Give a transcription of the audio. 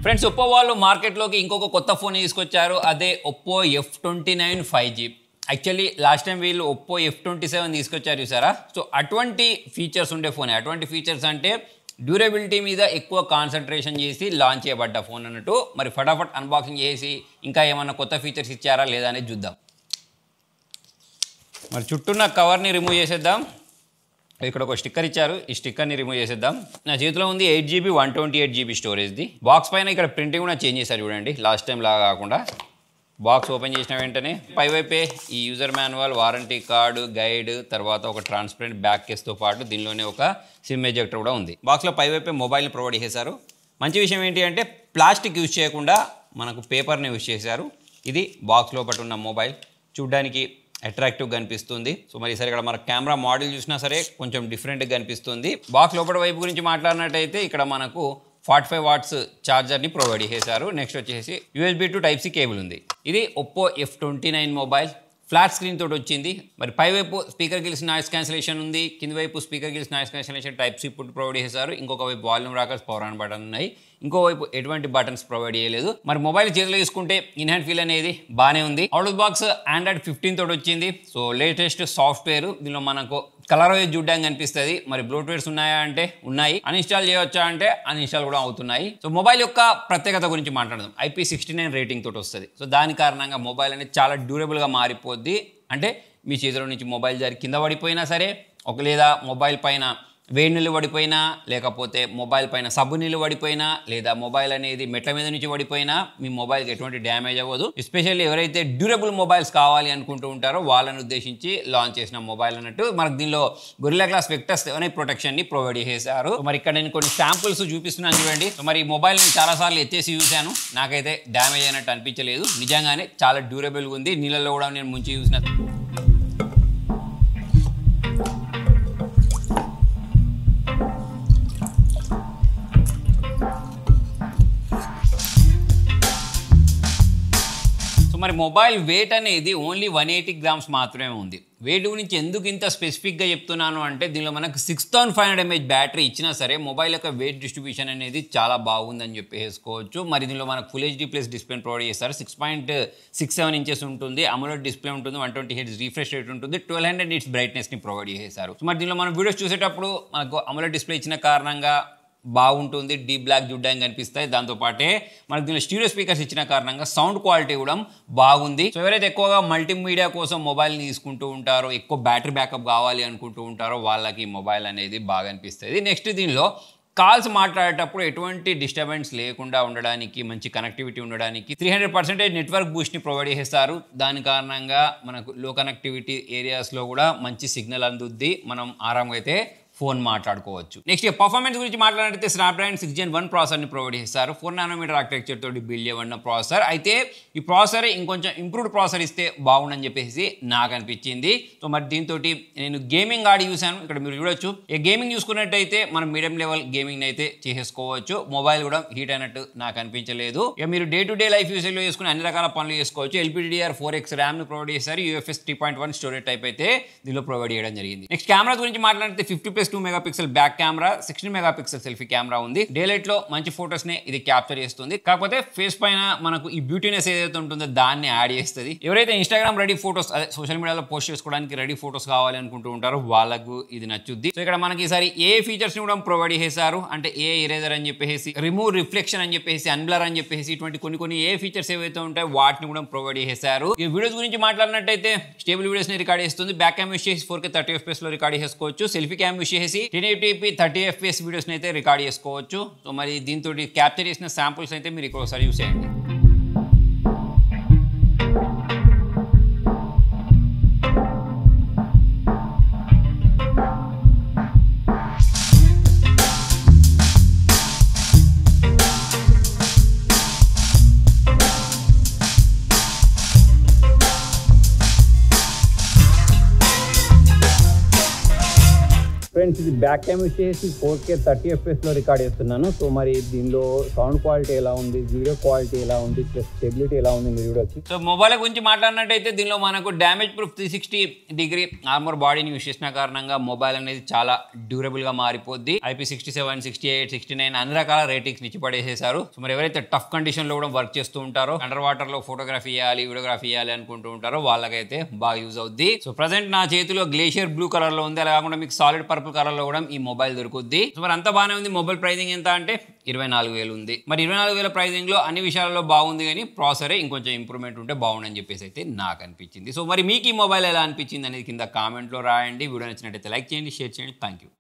Friends Oppo వాళ్ళు మార్కెట్లోకి ఇంకొక కొత్త ఫోన్ తీసుకొచ్చారు. అదే Oppo F29 5G. Actually last time వీళ్ళు ఒప్పో F27 తీసుకొచ్చారు చూసారా. సో అటువంటి ఫీచర్స్ ఉండే ఫోన్. అటువంటి ఫీచర్స్ అంటే డ్యూరబిలిటీ మీద ఎక్కువ కాన్సన్ట్రేషన్ చేసి లాంచ్ చేయబడ్డ ఫోన్ అన్నట్టు. మరి ఫటాఫట్ అన్బాక్సింగ్ చేసి ఇంకా ఏమన్నా కొత్త ఫీచర్స్ ఇచ్చారా లేదా అనేది చూద్దాం. మరి చుట్టూన్న కవర్ని రిమూవ్ చేసేద్దాం. ఇక్కడ ఒక స్టిక్కర్ ఇచ్చారు. ఈ స్టిక్కర్ని రిమూవ్ చేసేద్దాం. నా చేతిలో ఉంది 8GB 128GB స్టోరేజ్ది. బాక్స్ పైన ఇక్కడ ప్రింటింగ్ కూడా చేంజ్ చేశారు చూడండి, లాస్ట్ టైం లాగా కాకుండా. బాక్స్ ఓపెన్ చేసిన వెంటనే పైవైపే ఈ user manual, warranty card, guide, తర్వాత ఒక ట్రాన్స్పరెంట్ బ్యాక్ కేస్తో పాటు దీనిలోనే ఒక సిమ్ ఎజెక్టర్ కూడా ఉంది. బాక్స్లో పైవైపే మొబైల్ని ప్రొవైడ్ చేశారు. మంచి విషయం ఏంటి అంటే ప్లాస్టిక్ యూజ్ చేయకుండా మనకు పేపర్ని యూజ్ చేశారు. ఇది బాక్స్ లోపల ఉన్న మొబైల్ చూడ్డానికి అట్రాక్టివ్గా కనిపిస్తుంది. సో మరి ఈసారి ఇక్కడ మన కెమెరా మోడల్ చూసినా సరే కొంచెం డిఫరెంట్గా కనిపిస్తుంది. బాక్స్ లోపల వైపు గురించి మాట్లాడినట్టయితే ఇక్కడ మనకు 45 వాట్స్ ఛార్జర్ని ప్రొవైడ్ చేశారు. నెక్స్ట్ వచ్చేసి USB to Type-C కేబుల్ ఉంది. ఇది Oppo F29 mobile. Flat screen తోటి వచ్చింది. మరి పైవైపు స్పీకర్ గిల్స్ నాయిస్ క్యాన్సిలేషన్ ఉంది. కింది వైపు speaker gills noise cancellation Type-C put provide చేశారు. ఇంకొక వైపు volume rockers, power on button ఉన్నాయి. ఇంకోవైపు ఎటువంటి బటన్స్ ప్రొవైడ్ చేయలేదు. మరి మొబైల్ చేతిలో తీసుకుంటే ఇన్ హ్యాండ్ ఫీల్ అనేది బాగానే ఉంది. అవుట్ ఆఫ్ బాక్స్ Android 15 తోటి వచ్చింది. So latest software. దీనిలో మనకు కలర్ వైజ్ చూడడానికి కనిపిస్తుంది. మరి బ్లోట్వేర్స్ ఉన్నాయా అంటే ఉన్నాయి. అన్ఇన్స్టాల్ చేయవచ్చా అంటే అన్ఇన్స్టాల్ కూడా అవుతున్నాయి. సో మొబైల్ యొక్క ప్రత్యేకత గురించి మాట్లాడదాం. IP69 రేటింగ్ తోటి వస్తుంది. సో దాని కారణంగా మొబైల్ అనేది చాలా డ్యూరబుల్గా మారిపోద్ది. అంటే మీ చేతిలో నుంచి మొబైల్ జారి కింద పడిపోయినా సరే, ఒక లేదా మొబైల్ పైన వేడి నీళ్ళు పడిపోయినా, లేకపోతే మొబైల్ పైన సబ్బు నీళ్ళు పడిపోయినా, లేదా మొబైల్ అనేది మెట్ల మీద నుంచి పడిపోయినా మీ మొబైల్కి ఎటువంటి డ్యామేజ్ అవ్వదు. ఎస్పెషల్లీ ఎవరైతే డ్యూరబుల్ మొబైల్స్ కావాలి అనుకుంటూ ఉంటారో వాళ్ళని ఉద్దేశించి లాంచ్ చేసిన మొబైల్ అన్నట్టు. మనకు దీనిలో గొరిల్లా గ్లాస్ వెక్టర్స్ అనే ప్రొటెక్షన్ని ప్రొవైడ్ చేశారు. మరి ఇక్కడ నేను కొన్ని శాంపుల్స్ చూపిస్తున్నాను చూడండి. మరి ఈ మొబైల్ నేను చాలాసార్లు ఎత్తేసి చూశాను. నాకైతే డ్యామేజ్ అయినట్టు అనిపించలేదు. నిజంగానే చాలా డ్యూరబుల్గా ఉంది. నీళ్ళలో కూడా నేను ముంచి చూసిన. మరి మొబైల్ వెయిట్ అనేది ఓన్లీ 180 గ్రామ్స్ మాత్రమే ఉంది. వెయిట్ గురించి ఎందుకు ఇంత స్పెసిఫిక్గా చెప్తున్నాను అంటే దీనిలో మనకు 6500 mAh బ్యాటరీ ఇచ్చినా సరే మొబైల్ యొక్క వెయిట్ డిస్ట్రిబ్యూషన్ అనేది చాలా బాగుందని చెప్పేసుకోవచ్చు. మరి దీనిలో మనకు full HD plus display provide చేస్తారు. 6.67 ఇంచెస్ ఉంటుంది. AMOLED డిస్ప్లే ఉంటుంది. 120Hz రీఫ్రెష్ రేట్ ఉంటుంది. 1200 nits బ్రైట్నెస్ని ప్రొవైడ్ చేశారు. మరి దీనిలో మనం వీడియోస్ చూసేటప్పుడు మనకు AMOLED డిస్ప్లే ఇచ్చిన కారణంగా బాగుంటుంది. డీప్ బ్లాక్ చూడడానికి కనిపిస్తాయి. దాంతోపాటే మనకు దీనిలో స్టీరియో స్పీకర్స్ ఇచ్చిన కారణంగా సౌండ్ క్వాలిటీ కూడా బాగుంది. సో ఎవరైతే ఎక్కువగా మల్టీమీడియా కోసం మొబైల్ని తీసుకుంటూ ఉంటారో, ఎక్కువ బ్యాటరీ బ్యాకప్ కావాలి అనుకుంటూ ఉంటారో వాళ్ళకి మొబైల్ అనేది బాగా అనిపిస్తుంది. నెక్స్ట్ దీనిలో కాల్స్ మాట్లాడేటప్పుడు ఎటువంటి డిస్టర్బెన్స్ లేకుండా ఉండడానికి, మంచి కనెక్టివిటీ ఉండడానికి 300% నెట్వర్క్ బూస్ట్ని ప్రొవైడ్ చేస్తారు. దాని కారణంగా మనకు లో కనెక్టివిటీ ఏరియాస్లో కూడా మంచి సిగ్నల్ అందుద్ది. మనం ఆరాంగా అయితే ఫోన్ మాట్లాడుకోవచ్చు. నెక్స్ట్ పర్ఫార్మెన్స్ గురించి మాట్లాడితే స్నాప్డ్రాగన్ 6 Gen 1 ప్రాసెసర్ని ప్రొవైడ్ చేస్తారు. 4 nm ఆర్కిటెక్చర్ తోటి బిల్డ్ చేయబడిన ప్రాసెసర్. అయితే ఈ ప్రాసెసర్ ఇంకొంచెం ఇంప్రూవ్డ్ ప్రాసెసర్ ఇస్తే బాగుండని చెప్పేసి నాకు అనిపించింది. సో మరి దీంతో నేను గేమింగ్ ఆడి చూశాను. ఇక్కడ మీరు చూడొచ్చు. ఈ గేమింగ్ చూసుకున్నట్టయితే మనం మీడియం లెవెల్ గేమింగ్ అయితే చేసేసుకోవచ్చు. మొబైల్ కూడా హీట్ అయినట్టు నాకు అనిపించలేదు. ఇక మీరు డే టు డే లైఫ్ యూసేజ్లో చేసుకుని అన్ని రకాల పనులు చేసుకోవచ్చు. LPDDR4X ర్యామ్ని ప్రొవైడ్ చేశారు. UFS 3.1 స్టోరేజ్ టైప్ అయితే దీనిలో ప్రొవైడ్ చేయడం జరిగింది. నెక్స్ట్ కెమెరా గురించి మాట్లాడితే 50+2 megapixel back camera, 16 megapixel selfie camera ఉంది. డే లైట్ లో మంచి ఫోటోస్ ని ఇది క్యాప్చర్ చేస్తుంది. కాకపోతే ఫేస్ పైన మనకు ఈ బ్యూటీనెస్ ఏదైతే ఉంటుందో దాన్ని యాడ్ చేస్తుంది. ఎవరైతే ఇన్స్టాగ్రామ్ రెడీ ఫోటోస్, అదే సోషల్ మీడియాలో పోస్ట్ చేసుకోవడానికి రెడీ ఫోటోస్ కావాలి అనుకుంటూ ఉంటారో వాళ్ళకు ఇది నచ్చుద్ది. సో ఇక్కడ మనకి ఈసారి ఏ ఫీచర్స్ ని కూడా ప్రొవైడ్ చేశారు అంటే ఏ ఎరేజర్ అని చెప్పేసి, రిమూవ్ రిఫ్లెక్షన్ అని చెప్పేసి, అన్బ్లర్ అని చెప్పేసి, ఇటువంటి కొన్ని ఏ ఫీచర్స్ ఏవైతే ఉంటాయో వాటిని కూడా ప్రొవైడ్ చేశారు. ఈ వీడియోస్ గురించి మాట్లాడినట్టయితే స్టేబుల్ వీడియోస్ ని రికార్డ్ చేస్తుంది. బ్యాక్ క్యామ్ యూస్ చేసి 4K 30 FPS లో రికార్డ్ చేసుకోవచ్చు. సెల్ఫీ క్యామ్ యూస్ చేసి 1080p 30 FPS వీడియోస్ని అయితే రికార్డ్ చేసుకోవచ్చు. సో మరి దీంతో క్యాప్చర్ చేసిన శాంపుల్స్ అయితే మీరు ఇక్కడ ఒకసారి యూస్ చేయండి. ఫ్రెండ్స్ ఇది బ్యాక్ క్యామ్ వచ్చేసి 4K 30 FPS రికార్డ్ చేస్తున్నాను. సో మరి దీనిలో సౌండ్ క్వాలిటీ ఎలా ఉంది, వీడియో క్వాలిటీ ఎలా ఉంది, ప్లస్ స్టెబిలిటీ ఎలా ఉంది మీరు చూడొచ్చు. సో మొబైల్ గురించి మాట్లాడినట్టయితే దీనిలో మనకు డ్యామేజ్ ప్రూఫ్ 360 ఆర్మర్ బాడీని యూస్ చేసిన కారణంగా మొబైల్ అనేది చాలా డ్యూరబుల్ గా మారిపోద్ది. IP67, 68, 69 అన్ని రకాల రేటింగ్స్ ఇచ్చి పడేసేసారు. సో మరి ఎవరైతే టఫ్ కండిషన్ లో కూడా వర్క్ చేస్తూ ఉంటారో, అండర్ వాటర్ లో ఫోటోగ్రఫీ చేయాలి, వీడియోగ్రఫీ చేయాలి అనుకుంటూ ఉంటారో వాళ్ళకైతే బాగా యూజ్ అవుద్ది. సో ప్రజెంట్ నా చేతిలో గ్లేషియర్ బ్లూ కలర్ లో ఉంది. అలా కాకుండా మీకు సాలిడ్ పర్పుల్ కలర్ లో కూడా ఈ మొబైల్ దొరుకుద్ది. సో మరి అంతా బాగానే ఉంది. మొబైల్ ప్రైజింగ్ ఎంత అంటే 24,000 ఉంది. మరి 24,000 ప్రైజింగ్ లో అన్ని విషయాలలో బాగుంది, కానీ ప్రాసెసరే ఇంకొంచెం ఇంప్రూవ్మెంట్ ఉంటే బాగుండని చెప్పేసి అయితే నాకు అనిపించింది. సో మరి మీకు ఈ మొబైల్ ఎలా అనిపించింది అనేది కింద కామెంట్లో రాయండి. వీడియో నచ్చినట్టయితే లైక్ చేయండి, షేర్ చేయండి. Thank you.